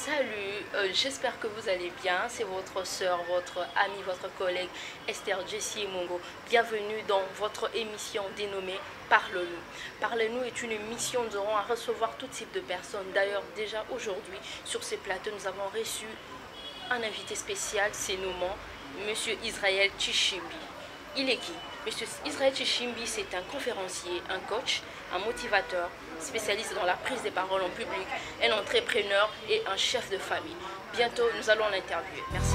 Salut, j'espère que vous allez bien. C'est votre soeur, votre amie, votre collègue Esther Jessie Mongo. Bienvenue dans votre émission dénommée Parle-nous. Parle-nous est une émission où nous aurons à recevoir tout type de personnes. D'ailleurs, déjà aujourd'hui, sur ces plateaux, nous avons reçu un invité spécial, c'est nommé Monsieur Israël Tchishimbi. Il est qui? Monsieur Israël Tchishimbi, c'est un conférencier, un coach, un motivateur, spécialiste dans la prise des paroles en public, un entrepreneur et un chef de famille. Bientôt, nous allons l'interviewer. Merci.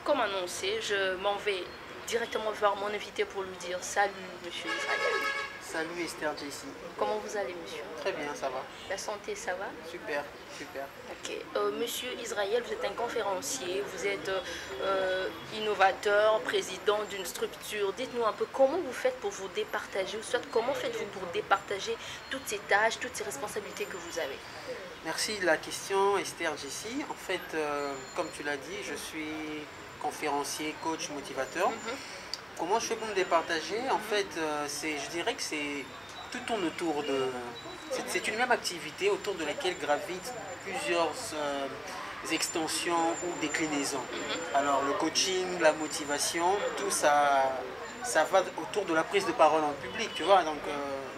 Comme annoncé, je m'en vais directement vers mon invité pour lui dire salut, monsieur Israël. Salut Esther Jessie. Comment vous allez, monsieur? Très bien, ça va. La santé, ça va? Super, super. Ok. Monsieur Israël, vous êtes un conférencier, vous êtes innovateur, président d'une structure. Dites-nous un peu comment vous faites pour vous départager, ou soit comment faites-vous pour départager toutes ces tâches, toutes ces responsabilités que vous avez? Merci de la question Esther Jessie. En fait, comme tu l'as dit, je suis conférencier, coach, motivateur. Comment je fais pour me départager? En fait, je dirais que tout tourne autour de... C'est une même activité autour de laquelle gravitent plusieurs extensions ou déclinaisons. Alors le coaching, la motivation, tout ça, ça va autour de la prise de parole en public, tu vois. Donc,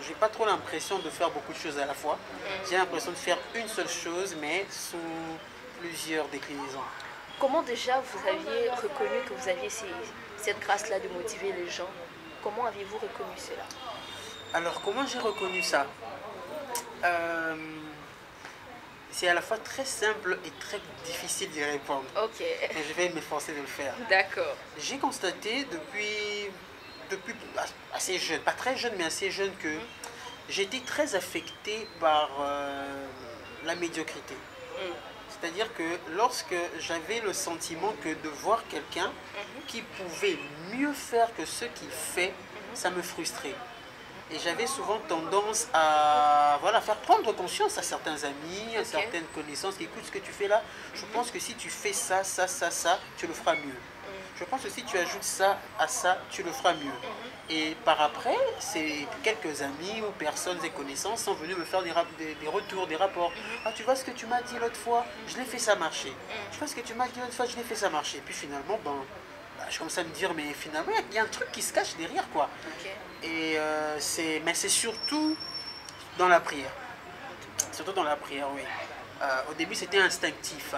j'ai pas trop l'impression de faire beaucoup de choses à la fois. J'ai l'impression de faire une seule chose, mais sous plusieurs déclinaisons. Comment déjà vous aviez reconnu que vous aviez cette grâce-là de motiver les gens? Comment aviez-vous reconnu cela? Alors, comment j'ai reconnu ça? C'est à la fois très simple et très difficile d'y répondre. Ok. Mais je vais m'efforcer de le faire. D'accord. J'ai constaté depuis assez jeune, pas très jeune, mais assez jeune, que j'étais très affecté par la médiocrité. C'est-à-dire que lorsque j'avais le sentiment que de voir quelqu'un qui pouvait mieux faire que ce qu'il fait, ça me frustrait. Et j'avais souvent tendance à faire prendre conscience à certains amis, à certaines connaissances, qui écoute ce que tu fais là, je pense que si tu fais ça, tu le feras mieux. Je pense que si tu ajoutes ça à ça, tu le feras mieux. Et par après, quelques amis ou personnes et connaissances sont venus me faire des retours, des rapports. Ah, tu vois ce que tu m'as dit l'autre fois, je l'ai fait, ça marcher. Tu vois ce que tu m'as dit l'autre fois, je l'ai fait, ça marcher. Et puis finalement, je commence à me dire, mais finalement, il y a un truc qui se cache derrière, quoi. Et mais c'est surtout dans la prière. Surtout dans la prière, oui. Au début, c'était instinctif,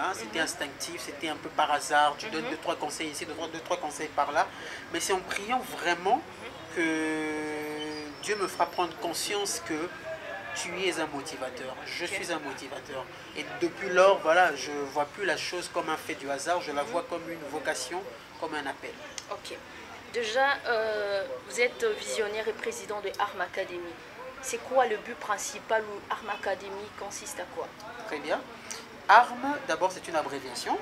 c'était un peu par hasard. Tu donnes 2-3 conseils ici, 2-3 conseils par là. Mais c'est en priant vraiment que Dieu me fera prendre conscience que tu es un motivateur. Je suis un motivateur. Et depuis lors, voilà, je ne vois plus la chose comme un fait du hasard. Je la vois comme une vocation, comme un appel. Ok. Déjà, vous êtes visionnaire et président de Arm Academy. C'est quoi le but principal où Arm Academy consiste à quoi? Très bien. ARM, d'abord, c'est une abréviation.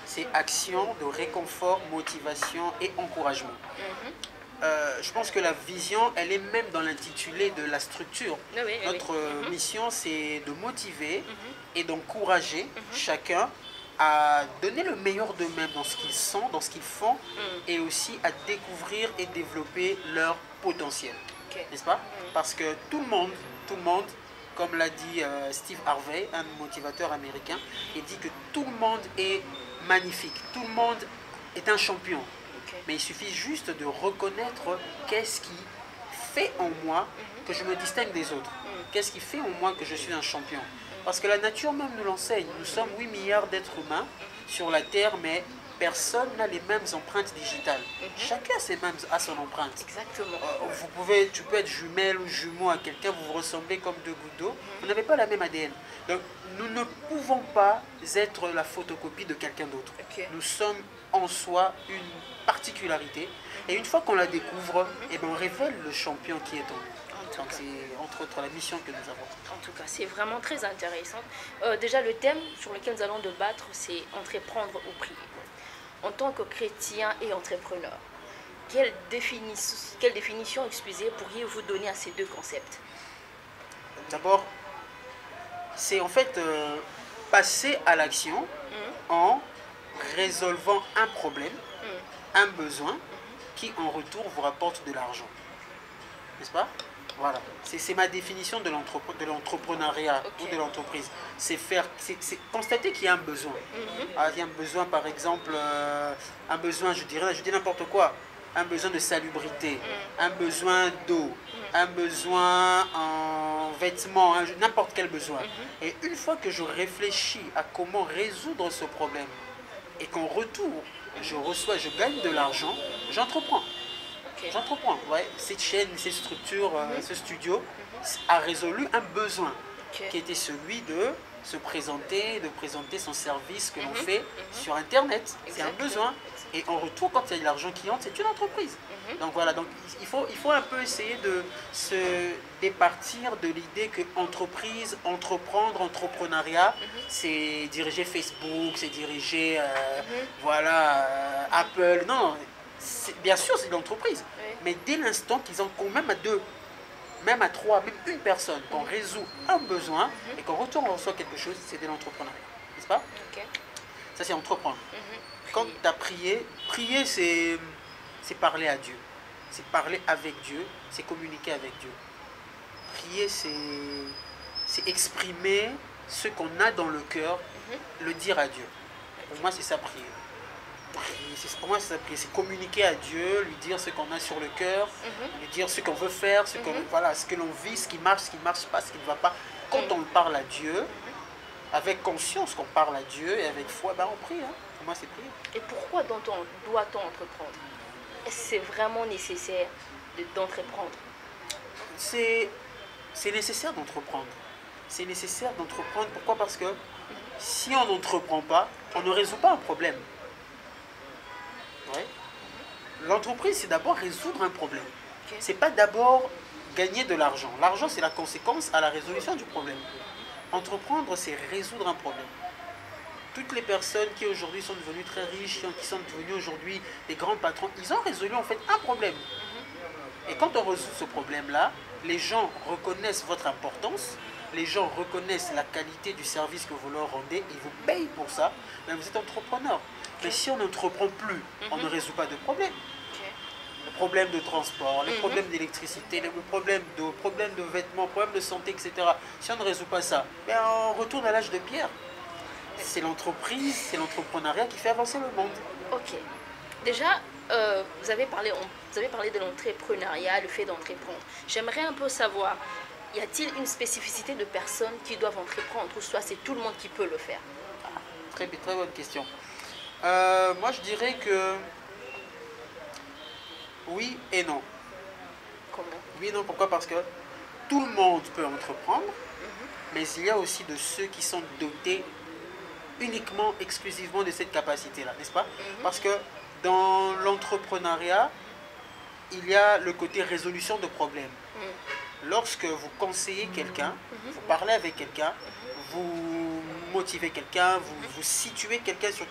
C'est action de réconfort, motivation et encouragement. Je pense que la vision, elle est même dans l'intitulé de la structure. Notre mission, c'est de motiver et d'encourager chacun à donner le meilleur d'eux-mêmes dans ce qu'ils sont, dans ce qu'ils font, et aussi à découvrir et développer leur potentiel. N'est-ce pas? Parce que tout le monde, comme l'a dit Steve Harvey, un motivateur américain, il dit que tout le monde est magnifique, tout le monde est un champion. Mais il suffit juste de reconnaître qu'est-ce qui fait en moi que je me distingue des autres. Qu'est-ce qui fait en moi que je suis un champion? Parce que la nature même nous l'enseigne. Nous sommes 8 milliards d'êtres humains sur la Terre, mais personne n'a les mêmes empreintes digitales. Chacun a son empreinte. Exactement. Tu peux être jumelle ou jumeau à quelqu'un, vous vous ressemblez comme deux gouttes d'eau. Vous n'avez pas la même ADN. Donc, nous ne pouvons pas être la photocopie de quelqu'un d'autre. Nous sommes en soi une particularité. Et une fois qu'on la découvre, on révèle le champion qui est en nous. Donc c'est entre autres la mission que nous avons. En tout cas, c'est vraiment très intéressant. Déjà, le thème sur lequel nous allons débattre, c'est entreprendre ou prier. En tant que chrétien et entrepreneur, quelle définition, excusez, pourriez-vous donner à ces deux concepts? D'abord, c'est en fait passer à l'action Mhm, en résolvant un problème, mhm, un besoin qui en retour vous rapporte de l'argent. N'est-ce pas? Voilà, c'est ma définition de l'entrepreneuriat ou ok. de l'entreprise. C'est faire, c'est constater qu'il y a un besoin. Mhm, Ah, il y a un besoin, par exemple, un besoin, je dis n'importe quoi, un besoin de salubrité, mhm, un besoin d'eau, mhm, un besoin en vêtements, n'importe quel besoin. mhm. Et une fois que je réfléchis à comment résoudre ce problème et qu'en retour, je reçois, je gagne de l'argent, j'entreprends. Ok. J'entreprends. Ouais, cette chaîne, cette structure, Mhm, ce studio mhm. a résolu un besoin Ok. qui était celui de se présenter, de présenter son service que l'on Mhm, fait mhm. sur Internet. C'est un Exact. besoin. Exact. Et en retour, quand il y a de l'argent qui entre, c'est une entreprise. Mhm, Donc voilà, donc il faut un peu essayer de se départir de l'idée que entreprise, entreprendre, entrepreneuriat, mhm, c'est diriger Facebook, c'est diriger mhm. voilà, Apple. Non, bien sûr c'est de l'entreprise. Oui. Mais dès l'instant qu'ils en ont même à deux, même à trois, même une personne, qu'on résout un besoin et qu'en retour on reçoit quelque chose, c'est de l'entrepreneuriat. N'est-ce pas? Ok. Ça c'est entreprendre. Mhm. Quand Prier. tu as prié, prier c'est parler à Dieu. C'est parler avec Dieu, c'est communiquer avec Dieu. Prier c'est exprimer ce qu'on a dans le cœur, Mhm. le dire à Dieu. Pour moi c'est ça prier. Pour moi c'est ça prier, c'est communiquer à Dieu, lui dire ce qu'on a sur le cœur, Mhm. lui dire ce qu'on veut faire, ce, Mhm. voilà, ce que l'on vit, ce qui marche pas, ce qui ne va pas. Quand Mhm. on parle à Dieu, avec conscience qu'on parle à Dieu et avec foi, ben on prie. Hein. Pour moi c'est prier. Et pourquoi doit-on entreprendre? Est-ce que c'est vraiment nécessaire d'entreprendre? C'est nécessaire d'entreprendre. C'est nécessaire d'entreprendre. Pourquoi? Parce que si on n'entreprend pas, on ne résout pas un problème. Ouais. L'entreprise, c'est d'abord résoudre un problème. Ok. C'est pas d'abord gagner de l'argent. L'argent, c'est la conséquence à la résolution du problème. Entreprendre, c'est résoudre un problème. Toutes les personnes qui aujourd'hui sont devenues très riches, qui sont devenues aujourd'hui des grands patrons, ils ont résolu en fait un problème. Et quand on résout ce problème-là, les gens reconnaissent votre importance, les gens reconnaissent la qualité du service que vous leur rendez, ils vous payent pour ça, mais vous êtes entrepreneur. Mais si on n'entreprend plus, on ne résout pas de problème. Ok. Le problème de transport, les problèmes d'électricité, le problème d'eau, le problème de vêtements, le problème de santé, etc. Si on ne résout pas ça, ben on retourne à l'âge de pierre. C'est l'entreprise, c'est l'entrepreneuriat qui fait avancer le monde. Ok. Déjà, vous avez parlé de l'entrepreneuriat, le fait d'entreprendre. J'aimerais un peu savoir, y a-t-il une spécificité de personnes qui doivent entreprendre ou soit c'est tout le monde qui peut le faire? Très, très bonne question. Moi, je dirais que oui et non. Comment? Oui et non, pourquoi? Parce que tout le monde peut entreprendre, mais il y a aussi de ceux qui sont dotés uniquement, exclusivement de cette capacité-là, n'est-ce pas? Parce que dans l'entrepreneuriat, il y a le côté résolution de problèmes. Lorsque vous conseillez quelqu'un, vous parlez avec quelqu'un, vous motivez quelqu'un, vous situez quelqu'un sur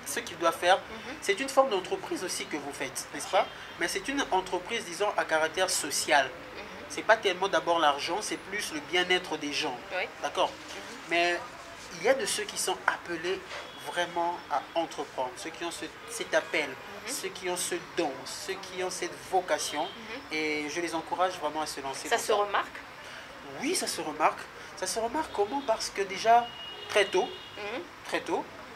ce qu'il doit faire, c'est une forme d'entreprise aussi que vous faites, n'est-ce pas? Mais c'est une entreprise, disons, à caractère social. C'est pas tellement d'abord l'argent, c'est plus le bien-être des gens. Oui. D'accord? Mais il y a de ceux qui sont appelés vraiment à entreprendre, ceux qui ont cet appel, ceux qui ont ce don, ceux qui ont cette vocation, et je les encourage vraiment à se lancer. Ça dans se remarque? Oui, ça se remarque. Ça se remarque comment? Parce que déjà, très tôt,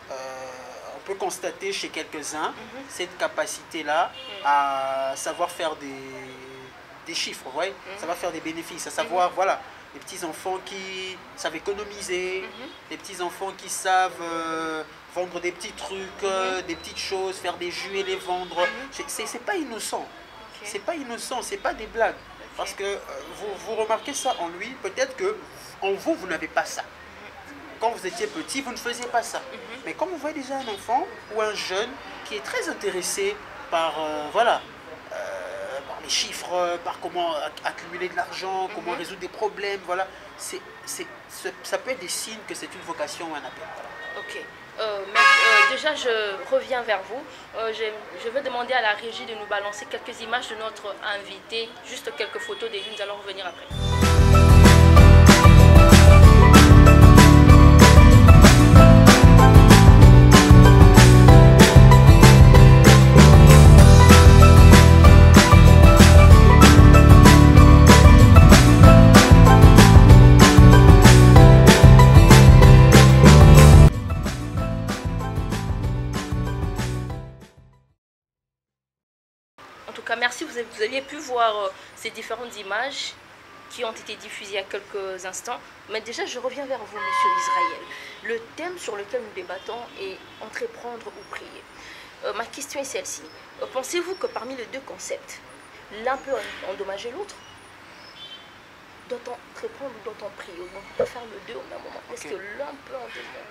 on peut constater chez quelques-uns cette capacité-là à savoir faire des chiffres, vous voyez, savoir faire des bénéfices, à savoir, voilà, des petits-enfants qui savent économiser, des petits-enfants qui savent vendre des petits trucs, des petites choses, faire des jus et les vendre. C'est pas innocent. Ok. C'est pas innocent, c'est pas des blagues. Parce que vous remarquez ça en lui, peut-être que en vous, vous n'avez pas ça. Quand vous étiez petit, vous ne faisiez pas ça. Mais quand vous voyez déjà un enfant ou un jeune qui est très intéressé par, voilà, par les chiffres, par comment accumuler de l'argent, comment résoudre des problèmes, voilà, ça peut être des signes que c'est une vocation ou un appel. Voilà. Ok. Déjà, je reviens vers vous. Je vais demander à la régie de nous balancer quelques images de notre invité, juste quelques photos de lui. Nous allons revenir après. En tout cas, merci. Vous aviez pu voir ces différentes images qui ont été diffusées il y a quelques instants. Mais déjà, je reviens vers vous, Monsieur Israël. Le thème sur lequel nous débattons est entreprendre ou prier. Ma question est celle-ci. Pensez-vous que parmi les deux concepts, l'un peut endommager l'autre? Doit-on entreprendre ou doit-on prier? On peut faire le deux au même moment. Est-ce que l'un peut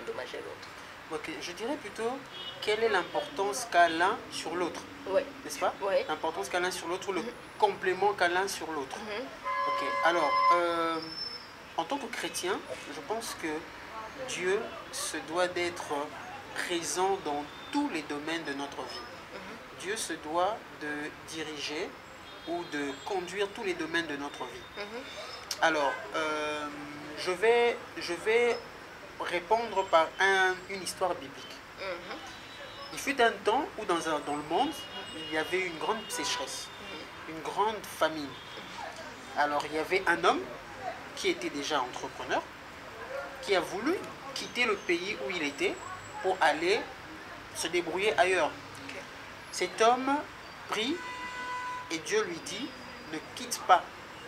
endommager l'autre? Ok, je dirais plutôt quelle est l'importance qu'a l'un sur l'autre, Oui. n'est-ce pas? Oui. L'importance qu'a l'un sur l'autre ou le complément qu'a l'un sur l'autre. Ok, alors, en tant que chrétien, je pense que Dieu se doit d'être présent dans tous les domaines de notre vie. Dieu se doit de diriger ou de conduire tous les domaines de notre vie. Alors, je vais répondre par une histoire biblique. Il fut un temps où dans le monde, il y avait une grande sécheresse, une grande famine. Alors il y avait un homme qui était déjà entrepreneur, qui a voulu quitter le pays où il était pour aller se débrouiller ailleurs. Cet homme prie et Dieu lui dit, ne quitte pas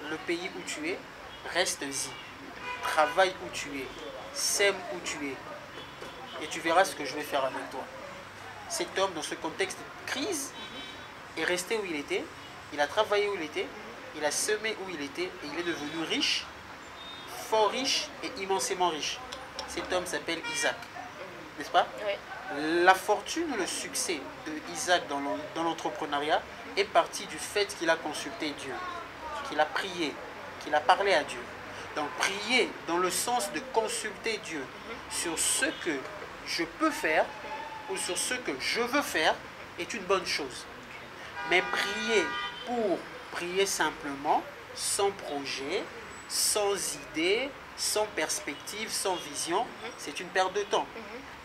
le pays où tu es, reste-y, travaille où tu es, sème où tu es, et tu verras ce que je vais faire avec toi. Cet homme, dans ce contexte de crise, est resté où il était, il a travaillé où il était, il a semé où il était, et il est devenu riche, fort riche et immensément riche. Cet homme s'appelle Isaac, n'est-ce pas? Oui. La fortune, le succès de Isaac dans l'entrepreneuriat est parti du fait qu'il a consulté Dieu, qu'il a prié, qu'il a parlé à Dieu. Donc prier dans le sens de consulter Dieu sur ce que je peux faire ou sur ce que je veux faire est une bonne chose. Mais prier pour prier simplement, sans projet, sans idée, sans perspective, sans vision, c'est une perte de temps.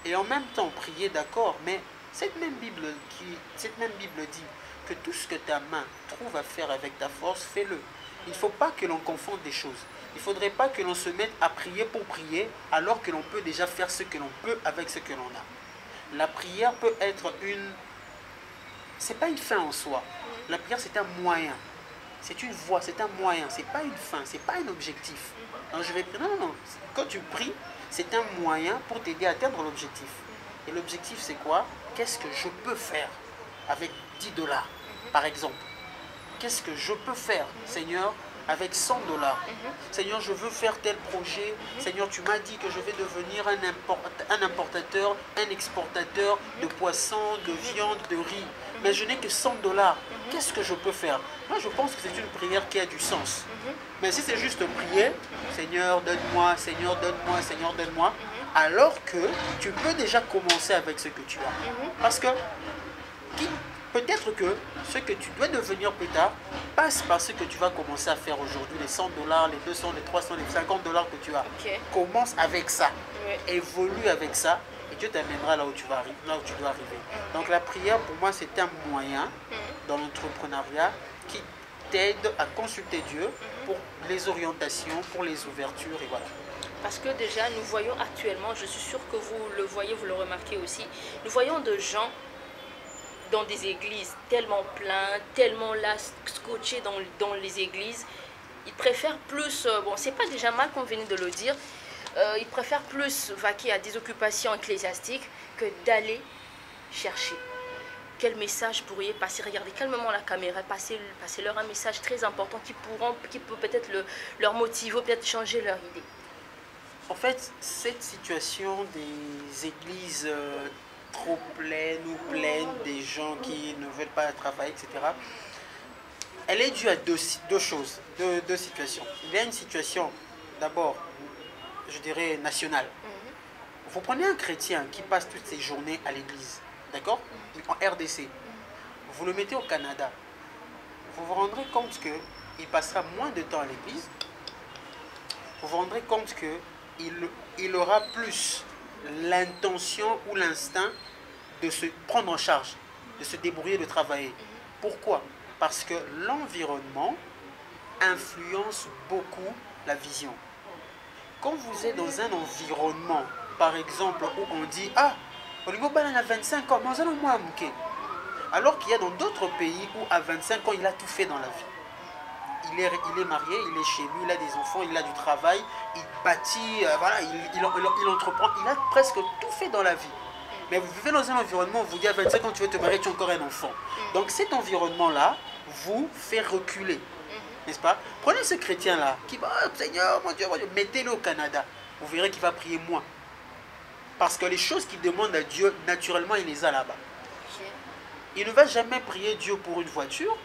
Et en même temps, prier, d'accord, mais cette même Bible dit que tout ce que ta main trouve à faire avec ta force, fais-le. Il ne faut pas que l'on confonde des choses. Il ne faudrait pas que l'on se mette à prier pour prier, alors que l'on peut déjà faire ce que l'on peut avec ce que l'on a. La prière peut être c'est pas une fin en soi. La prière, c'est un moyen. C'est une voie, c'est un moyen. C'est pas une fin, c'est pas un objectif. Donc je vais prier. Non, non, non. Quand tu pries, c'est un moyen pour t'aider à atteindre l'objectif. Et l'objectif, c'est quoi? Qu'est-ce que je peux faire avec 10 $, par exemple? Qu'est-ce que je peux faire, Seigneur, avec 100 $? Seigneur, je veux faire tel projet. Seigneur, tu m'as dit que je vais devenir un importateur, un exportateur de poissons, de viande, de riz. Mais je n'ai que 100 $. Qu'est-ce que je peux faire? Moi, je pense que c'est une prière qui a du sens. Mais si c'est juste prier, Seigneur, donne-moi, Seigneur, donne-moi, Seigneur, donne-moi, alors que tu peux déjà commencer avec ce que tu as. Parce que peut-être que ce que tu dois devenir plus tard passe par ce que tu vas commencer à faire aujourd'hui, les 100 $, les 200, les 300, les 50 $ que tu as. Commence avec ça, évolue avec ça, et Dieu t'amènera là où tu dois arriver. Donc la prière, pour moi, c'est un moyen dans l'entrepreneuriat qui t'aide à consulter Dieu pour les orientations, pour les ouvertures, et voilà. Parce que déjà, nous voyons actuellement, je suis sûre que vous le voyez, vous le remarquez aussi, nous voyons de gens dans des églises tellement pleins, tellement là, scotchés dans les églises. Ils préfèrent plus, bon, c'est pas déjà mal qu'on venait de le dire, ils préfèrent plus vaquer à des occupations ecclésiastiques que d'aller chercher. Quel message pourriez passer? Regardez calmement la caméra, passez-leur un message très important qui peut peut-être leur motiver, peut-être changer leur idée. En fait, cette situation des églises trop pleines ou pleines, des gens qui ne veulent pas travailler, etc., elle est due à deux choses, deux situations. Il y a une situation, d'abord, je dirais nationale. Vous prenez un chrétien qui passe toutes ses journées à l'église, d'accord? En RDC. Vous le mettez au Canada. Vous vous rendrez compte qu'il passera moins de temps à l'église. Vous vous rendrez compte qu'il aura plus l'intention ou l'instinct de se prendre en charge, de se débrouiller, de travailler. Pourquoi? Parce que l'environnement influence beaucoup la vision. Quand vous êtes dans un environnement, par exemple, où on dit « Ah, Oligo Balan a 25 ans, mais on a moins mouké ». Alors qu'il y a dans d'autres pays où à 25 ans, il a tout fait dans la vie. Il est marié, il est chez lui, il a des enfants, il a du travail, il bâtit, voilà, il entreprend, il a presque tout fait dans la vie. Mais vous vivez dans un environnement où vous dites à 25 ans, tu veux te marier, tu es encore un enfant. Donc cet environnement-là vous fait reculer. N'est-ce pas? Prenez ce chrétien-là qui va, oh, Seigneur, mon Dieu, mettez-le au Canada. Vous verrez qu'il va prier moins. Parce que les choses qu'il demande à Dieu, naturellement, il les a là-bas. Il ne va jamais prier Dieu pour une voiture.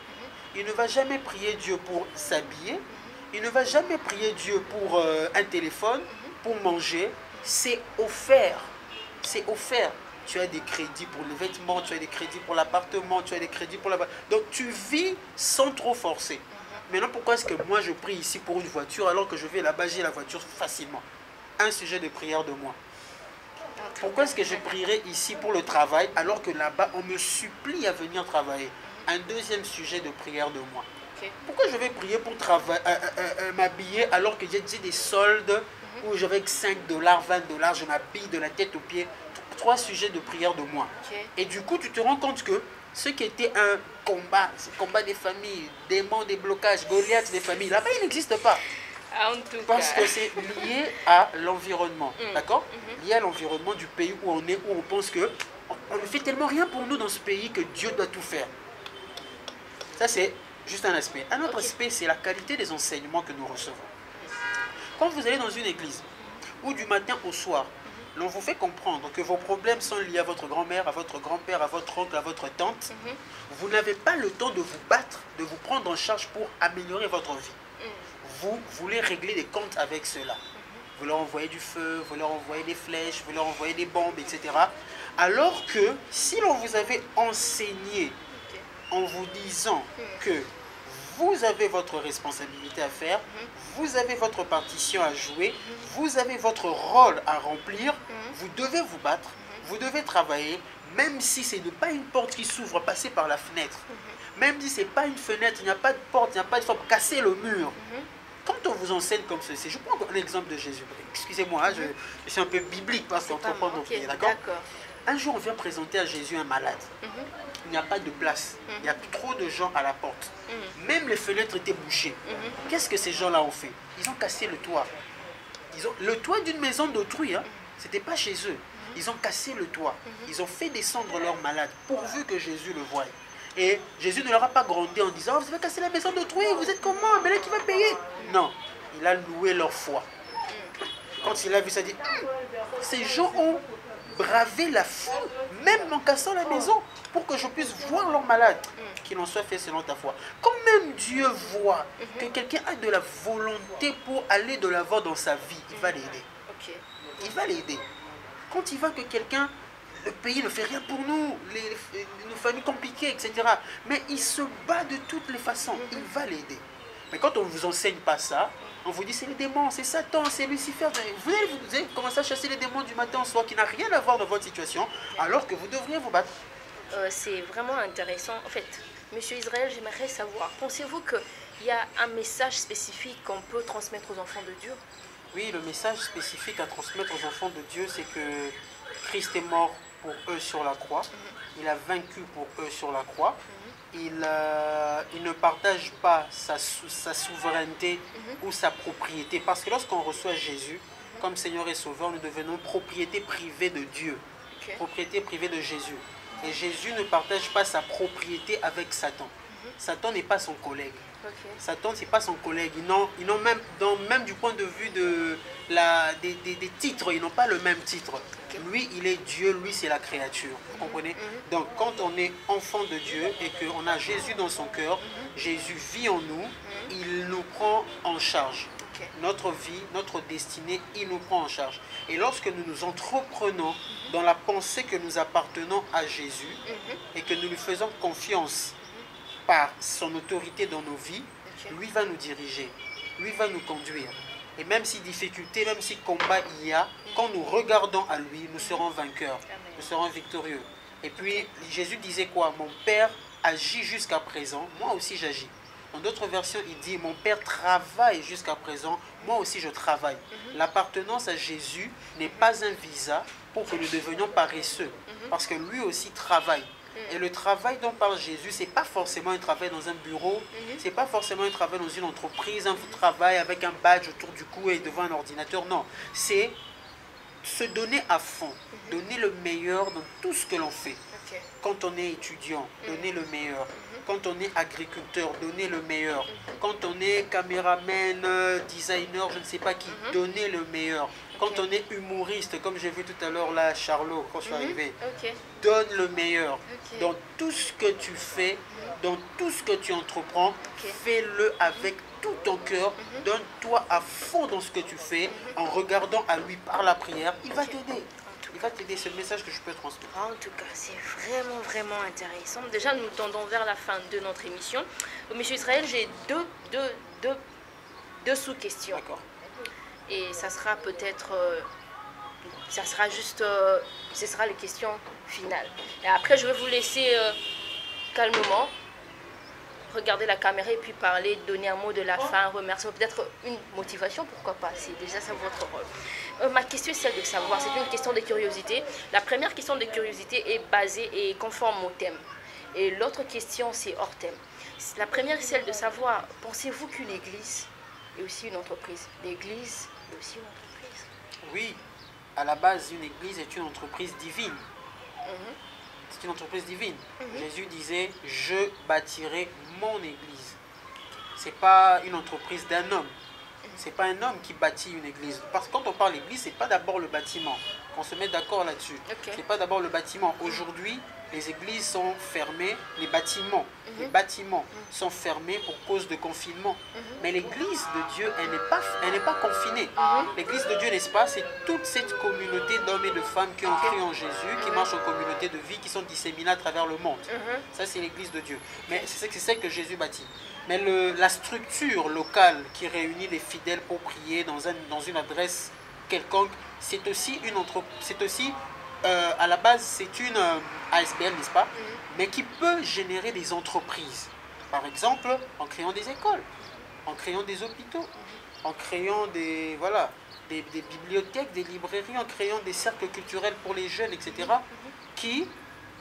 Il ne va jamais prier Dieu pour s'habiller. Il ne va jamais prier Dieu pour un téléphone, pour manger. C'est offert. C'est offert. Tu as des crédits pour les vêtements, tu as des crédits pour l'appartement, tu as des crédits pour la... Donc tu vis sans trop forcer. Maintenant, pourquoi est-ce que moi je prie ici pour une voiture alors que je vais là-bas, j'ai la voiture facilement? Un sujet de prière de moi. Pourquoi est-ce que je prierai ici pour le travail alors que là-bas on me supplie à venir travailler? Un deuxième sujet de prière de moi. Pourquoi je vais prier pour m'habiller alors que j'ai des soldes où j'avais 5 $, 20 $, je m'habille de la tête aux pieds? Trois sujets de prière de moi. Et du coup, tu te rends compte que ce qui était un combat, c'est le combat des familles, démons, des blocages, Goliath des familles, là-bas, il n'existe pas. Parce que c'est lié à l'environnement, d'accord? Lié à l'environnement du pays où on est, où on pense que on ne fait tellement rien pour nous dans ce pays que Dieu doit tout faire. Ça, c'est juste un aspect. Un autre aspect, c'est la qualité des enseignements que nous recevons. Quand vous allez dans une église, ou du matin au soir, l'on vous fait comprendre que vos problèmes sont liés à votre grand-mère, à votre grand-père, à votre oncle, à votre tante, vous n'avez pas le temps de vous battre, de vous prendre en charge pour améliorer votre vie. Vous voulez régler des comptes avec cela. Vous leur envoyez du feu, vous leur envoyez des flèches, vous leur envoyez des bombes, etc. Alors que si l'on vous avait enseigné en vous disant que vous avez votre responsabilité à faire, vous avez votre partition à jouer, vous avez votre rôle à remplir, vous devez vous battre, vous devez travailler, même si ce n'est pas une porte qui s'ouvre, passer par la fenêtre. Même si ce n'est pas une fenêtre, il n'y a pas de porte, il n'y a pas de forme, casser le mur. Quand on vous enseigne comme ceci, je prends un exemple de Jésus. Excusez-moi, je suis un peu biblique parce qu'on comprend nos prières, d'accord? Un jour, on vient présenter à Jésus un malade. Il n'y a pas de place. Il y a trop de gens à la porte. Même les fenêtres étaient bouchées. Qu'est-ce que ces gens-là ont fait? Ils ont cassé le toit. Le toit d'une maison d'autrui, hein, ce n'était pas chez eux. Ils ont cassé le toit. Ils ont fait descendre leur malade pourvu que Jésus le voie. Et Jésus ne leur a pas grondé en disant, oh, vous avez cassé la maison d'autrui, vous êtes comment? Mais là, qui va payer? Non, il a loué leur foi. Quand il a vu ça, il dit, ces gens ont bravé la foule, même en cassant la maison, pour que je puisse voir leur malade. Qu'il en soit fait selon ta foi. Quand même Dieu voit que quelqu'un a de la volonté pour aller de l'avant dans sa vie, il va l'aider. Il va l'aider. Quand il voit que quelqu'un, le pays ne fait rien pour nous, nos familles compliquées, etc. Mais il se bat de toutes les façons, il va l'aider. Mais quand on ne vous enseigne pas ça, on vous dit c'est les démons, c'est Satan, c'est Lucifer. Vous allez commencer à chasser les démons du matin au soir qui n'a rien à voir dans votre situation, alors que vous devriez vous battre. C'est vraiment intéressant. En fait, Monsieur Israël, j'aimerais savoir, pensez-vous qu'il y a un message spécifique qu'on peut transmettre aux enfants de Dieu? Oui, le message spécifique à transmettre aux enfants de Dieu, c'est que Christ est mort pour eux sur la croix. Il a vaincu pour eux sur la croix. Il ne partage pas sa souveraineté ou sa propriété. Parce que lorsqu'on reçoit Jésus comme Seigneur et Sauveur, nous devenons propriété privée de Dieu. Propriété privée de Jésus. Et Jésus ne partage pas sa propriété avec Satan. Satan n'est pas son collègue. Satan, ce n'est pas son collègue. Ils n'ont même du point de vue des titres, ils n'ont pas le même titre. Lui, il est Dieu, lui, c'est la créature. Vous comprenez? Donc, quand on est enfant de Dieu et qu'on a Jésus dans son cœur, Jésus vit en nous, il nous prend en charge. Notre vie, notre destinée, il nous prend en charge. Et lorsque nous nous entreprenons dans la pensée que nous appartenons à Jésus et que nous lui faisons confiance par son autorité dans nos vies, lui va nous diriger, lui va nous conduire. Et même si difficulté, même si combat il y a, quand nous regardons à lui, nous serons vainqueurs, nous serons victorieux. Et puis Jésus disait quoi? Mon Père agit jusqu'à présent, moi aussi j'agis. Dans d'autres versions, il dit, mon Père travaille jusqu'à présent, moi aussi je travaille. L'appartenance à Jésus n'est pas un visa pour que nous devenions paresseux, parce que lui aussi travaille. Et le travail dont parle Jésus, ce n'est pas forcément un travail dans un bureau, ce n'est pas forcément un travail dans une entreprise, un travail avec un badge autour du cou et devant un ordinateur, non. C'est se donner à fond, donner le meilleur dans tout ce que l'on fait. Quand on est étudiant, donner le meilleur. Quand on est agriculteur, donner le meilleur. Quand on est caméraman, designer, je ne sais pas qui, donner le meilleur. Quand on est humoriste, comme j'ai vu tout à l'heure là, Charlot, quand je suis arrivé, donne le meilleur. Dans tout ce que tu fais, dans tout ce que tu entreprends, fais-le avec tout ton cœur. Donne-toi à fond dans ce que tu fais, en regardant à lui par la prière. Il va t'aider. Il va t'aider, c'est le message que je peux transmettre. En tout cas, c'est vraiment intéressant. Déjà, nous tendons vers la fin de notre émission. Monsieur Israël, j'ai deux sous-questions. D'accord. Et ça sera peut-être... ce sera les questions finales. Et après, je vais vous laisser calmement regarder la caméra et puis parler, donner un mot de la fin, remercier, peut-être une motivation, pourquoi pas, c'est déjà ça votre rôle. Ma question est celle de savoir, c'est une question de curiosité. La première question de curiosité est basée et conforme au thème. Et l'autre question, c'est hors thème. La première est celle de savoir, pensez-vous qu'une église est aussi une entreprise? L'église est aussi une entreprise? Oui, à la base, une église est une entreprise divine. C'est une entreprise divine. Jésus disait, je bâtirai mon église. Ce n'est pas une entreprise d'un homme. Ce n'est pas un homme qui bâtit une église. Parce que quand on parle d'église, ce n'est pas d'abord le bâtiment. On se met d'accord là-dessus. Ce n'est pas d'abord le bâtiment. Aujourd'hui, les églises sont fermées, les bâtiments sont fermés pour cause de confinement. Mais l'église de Dieu, elle n'est pas confinée. L'église de Dieu, n'est-ce pas, c'est toute cette communauté d'hommes et de femmes qui ont cru en Jésus, qui marchent en communauté de vie, qui sont disséminés à travers le monde. Ça, c'est l'église de Dieu. Mais c'est celle que Jésus bâtit. Mais la structure locale qui réunit les fidèles pour prier dans une adresse quelconque, c'est aussi une entreprise, c'est aussi à la base, c'est une ASBL, n'est-ce pas, mais qui peut générer des entreprises. Par exemple, en créant des écoles, en créant des hôpitaux, en créant des bibliothèques, des librairies, en créant des cercles culturels pour les jeunes, etc., qui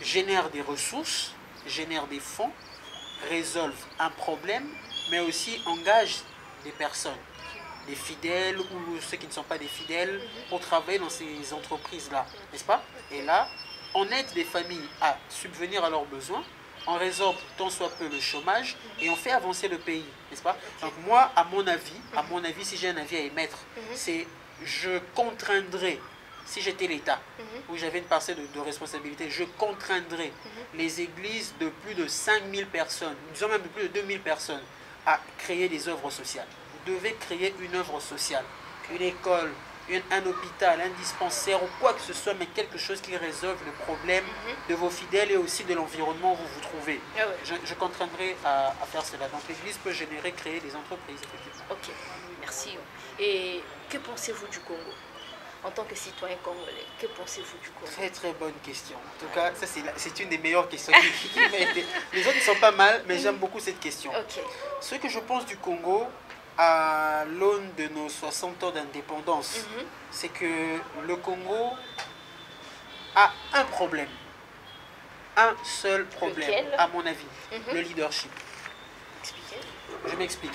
génèrent des ressources, génèrent des fonds, résolvent un problème, mais aussi engagent des personnes, des fidèles ou ceux qui ne sont pas des fidèles, pour travailler dans ces entreprises-là, n'est-ce pas? Et là, on aide des familles à subvenir à leurs besoins, on résorbe tant soit peu le chômage et on fait avancer le pays, n'est-ce pas? Donc moi, à mon avis, si j'ai un avis à émettre, c'est je contraindrais, si j'étais l'État, où j'avais une parcelle de responsabilité, je contraindrais les églises de plus de 5000 personnes, disons même de plus de 2000 personnes, à créer des œuvres sociales. Vous devez créer une œuvre sociale, une école, un hôpital, un dispensaire ou quoi que ce soit, mais quelque chose qui résolve le problème de vos fidèles et aussi de l'environnement où vous vous trouvez. Je contraindrai à faire cela. Donc l'église peut créer des entreprises, effectivement. Ok, merci. Et que pensez-vous du Congo? En tant que citoyen congolais, que pensez-vous du Congo? Très très bonne question. En tout cas, ça c'est une des meilleures questions qui m'a été. Les autres ne sont pas mal, mais j'aime beaucoup cette question. Ce que je pense du Congo, à l'aune de nos 60 ans d'indépendance, c'est que le Congo a un problème. Un seul problème, à mon avis, le leadership. Expliquez. Je m'explique.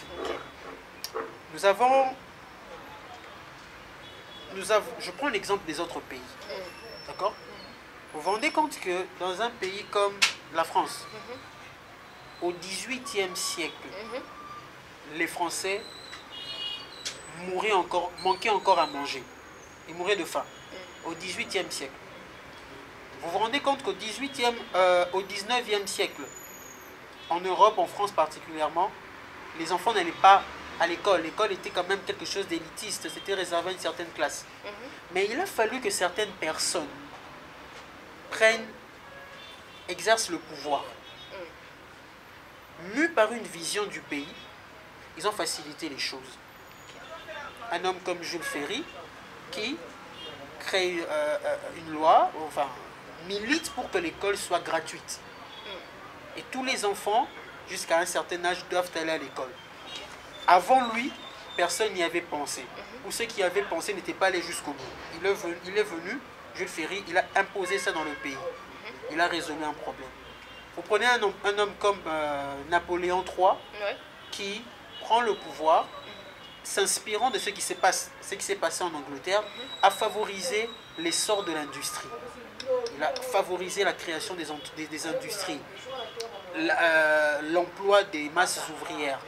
Je prends l'exemple des autres pays. D'accord? Vous vous rendez compte que dans un pays comme la France, au XVIIIe siècle, les Français manquaient encore à manger. Ils mouraient de faim. Au XVIIIe siècle. Vous vous rendez compte qu'au XIXe siècle, en Europe, en France particulièrement, les enfants n'allaient pas à l'école. L'école était quand même quelque chose d'élitiste, c'était réservé à une certaine classe. Mais il a fallu que certaines personnes exercent le pouvoir. Mus par une vision du pays, ils ont facilité les choses. Un homme comme Jules Ferry, qui crée une loi, enfin, milite pour que l'école soit gratuite. Et tous les enfants, jusqu'à un certain âge, doivent aller à l'école. Avant lui, personne n'y avait pensé. Ou ceux qui avaient pensé n'étaient pas allés jusqu'au bout. Il est venu, Jules Ferry, il a imposé ça dans le pays. Il a résolu un problème. Vous prenez un homme comme Napoléon III, qui prend le pouvoir, s'inspirant de ce qui s'est passé en Angleterre, a favorisé l'essor de l'industrie. Il a favorisé la création des industries, l'emploi des masses ouvrières.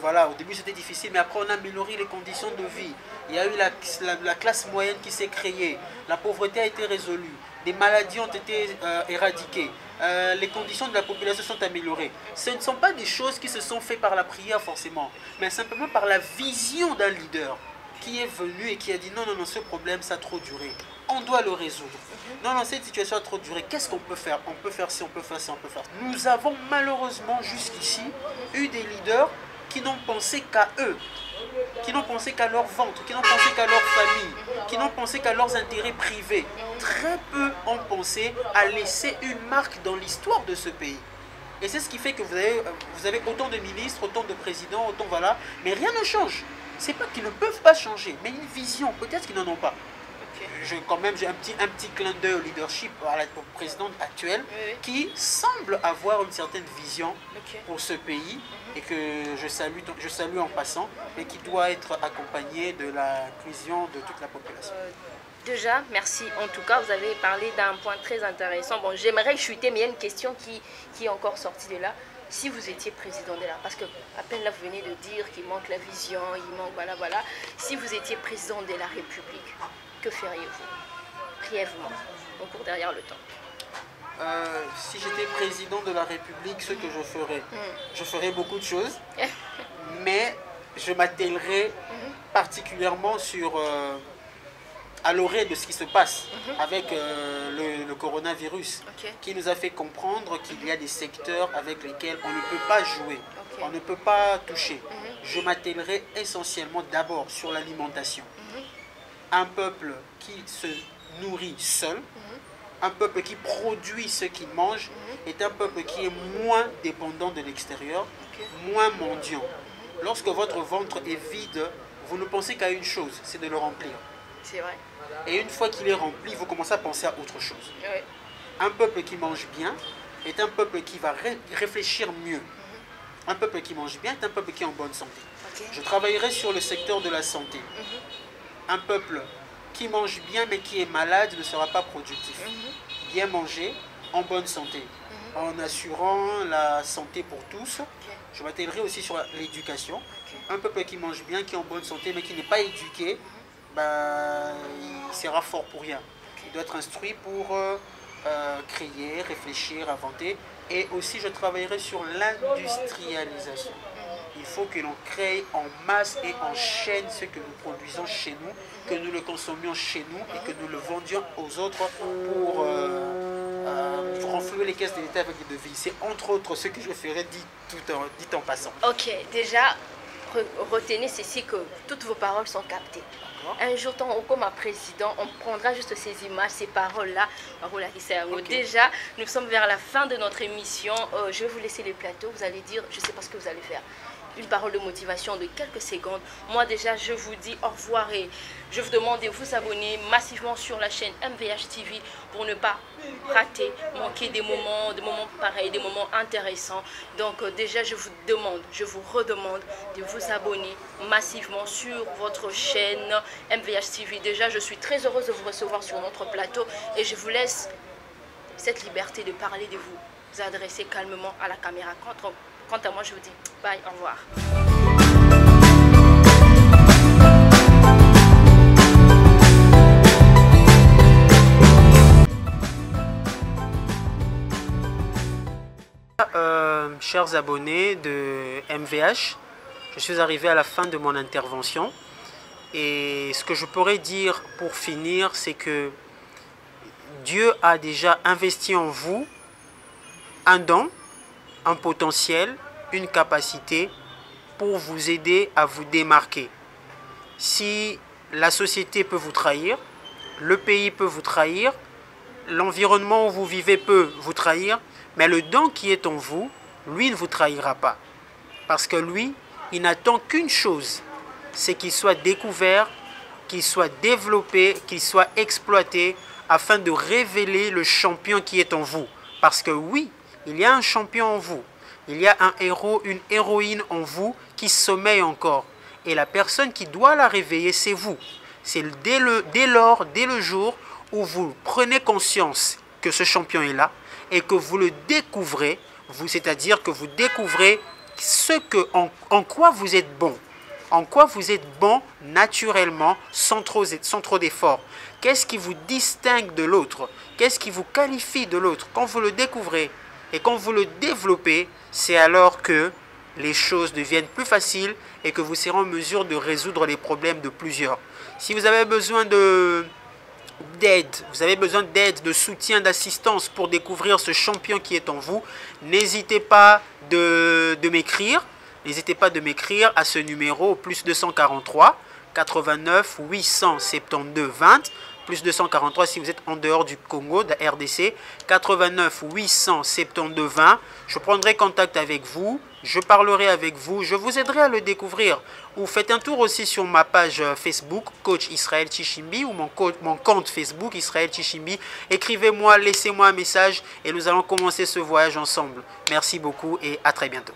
Voilà, au début c'était difficile, mais après on a amélioré les conditions de vie. Il y a eu la classe moyenne qui s'est créée, la pauvreté a été résolue, des maladies ont été éradiquées, les conditions de la population sont améliorées. Ce ne sont pas des choses qui se sont faites par la prière forcément, mais simplement par la vision d'un leader qui est venu et qui a dit non, non, non, ce problème ça a trop duré. On doit le résoudre. Non, non, cette situation a trop duré. Qu'est-ce qu'on peut faire? On peut faire ci, on peut faire ça, on peut faire ça. Nous avons malheureusement jusqu'ici eu des leaders qui n'ont pensé qu'à eux, qui n'ont pensé qu'à leur ventre, qui n'ont pensé qu'à leur famille, qui n'ont pensé qu'à leurs intérêts privés. Très peu ont pensé à laisser une marque dans l'histoire de ce pays. Et c'est ce qui fait que vous avez autant de ministres, autant de présidents, autant voilà, mais rien ne change. C'est pas qu'ils ne peuvent pas changer, mais une vision, peut-être qu'ils n'en ont pas. Quand même, j'ai un petit clin d'œil au leadership au président actuel qui semble avoir une certaine vision pour ce pays et que je salue en passant, mais qui doit être accompagné de l'inclusion de toute la population. Déjà, merci. En tout cas, vous avez parlé d'un point très intéressant. Bon, j'aimerais chuter, mais il y a une question qui est encore sortie de là. Si vous étiez président de la... Parce que à peine là, vous venez de dire qu'il manque la vision, il manque... Voilà, voilà. Si vous étiez président de la République, que feriez-vous? Brièvement, on court derrière le temps. Si j'étais président de la République, ce que je ferais beaucoup de choses, mais je m'attellerais particulièrement à l'oreille de ce qui se passe avec le coronavirus, qui nous a fait comprendre qu'il y a des secteurs avec lesquels on ne peut pas jouer, on ne peut pas toucher. Je m'attellerai essentiellement d'abord sur l'alimentation. Un peuple qui se nourrit seul, un peuple qui produit ce qu'il mange, est un peuple qui est moins dépendant de l'extérieur, moins mendiant. Lorsque votre ventre est vide, vous ne pensez qu'à une chose, c'est de le remplir. C'est vrai. Et une fois qu'il est rempli, vous commencez à penser à autre chose. Un peuple qui mange bien est un peuple qui va réfléchir mieux. Un peuple qui mange bien est un peuple qui est en bonne santé. Je travaillerai sur le secteur de la santé. Un peuple qui mange bien mais qui est malade ne sera pas productif. Bien manger, en bonne santé, en assurant la santé pour tous. Je m'attellerai aussi sur l'éducation. Un peuple qui mange bien, qui est en bonne santé mais qui n'est pas éduqué, il sera fort pour rien. Il doit être instruit pour créer, réfléchir, inventer. Et aussi je travaillerai sur l'industrialisation. Il faut que l'on crée en masse et en chaîne ce que nous produisons chez nous, que nous le consommions chez nous et que nous le vendions aux autres pour renflouer les caisses de l'État avec des devises. C'est entre autres ce que je ferai dit en passant. Ok, déjà, retenez ceci que toutes vos paroles sont captées. Un jour, comme un président, on prendra juste ces images, ces paroles-là. Déjà, nous sommes vers la fin de notre émission. Je vais vous laisser le plateau. Vous allez dire, je ne sais pas ce que vous allez faire. Une parole de motivation de quelques secondes. Moi déjà, je vous dis au revoir et je vous demande de vous abonner massivement sur la chaîne MVH TV pour ne pas rater, manquer des moments pareils, des moments intéressants. Donc déjà, je vous redemande de vous abonner massivement sur votre chaîne MVH TV. Déjà, je suis très heureuse de vous recevoir sur notre plateau et je vous laisse cette liberté de parler, de vous adresser calmement à la caméra. Quant à moi, je vous dis bye, au revoir. Chers abonnés de MVH, Je suis arrivé à la fin de mon intervention. Et ce que je pourrais dire pour finir, c'est que Dieu a déjà investi en vous un don, un potentiel, une capacité pour vous aider à vous démarquer. Si la société peut vous trahir, le pays peut vous trahir, l'environnement où vous vivez peut vous trahir, mais le don qui est en vous, lui ne vous trahira pas. Parce que lui, il n'attend qu'une chose, c'est qu'il soit découvert, qu'il soit développé, qu'il soit exploité afin de révéler le champion qui est en vous. Parce que oui, il y a un champion en vous. Il y a un héros, une héroïne en vous qui sommeille encore. Et la personne qui doit la réveiller, c'est vous. C'est dès le jour où vous prenez conscience que ce champion est là et que vous le découvrez, c'est-à-dire que vous découvrez en quoi vous êtes bon. En quoi vous êtes bon naturellement, sans trop d'efforts. Qu'est-ce qui vous distingue de l'autre? Qu'est-ce qui vous qualifie de l'autre? Quand vous le découvrez et quand vous le développez, c'est alors que les choses deviennent plus faciles et que vous serez en mesure de résoudre les problèmes de plusieurs. Si vous avez besoin d'aide, de soutien, d'assistance pour découvrir ce champion qui est en vous, n'hésitez pas de m'écrire. N'hésitez pas de m'écrire à ce numéro plus 243 89 872 20 plus 243 si vous êtes en dehors du Congo, de la RDC, 89 872 20. Je prendrai contact avec vous, je parlerai avec vous, je vous aiderai à le découvrir. Ou faites un tour aussi sur ma page Facebook, Coach Israël Tchishimbi, ou mon compte Facebook, Israël Tchishimbi. Écrivez-moi, laissez-moi un message et nous allons commencer ce voyage ensemble. Merci beaucoup et à très bientôt.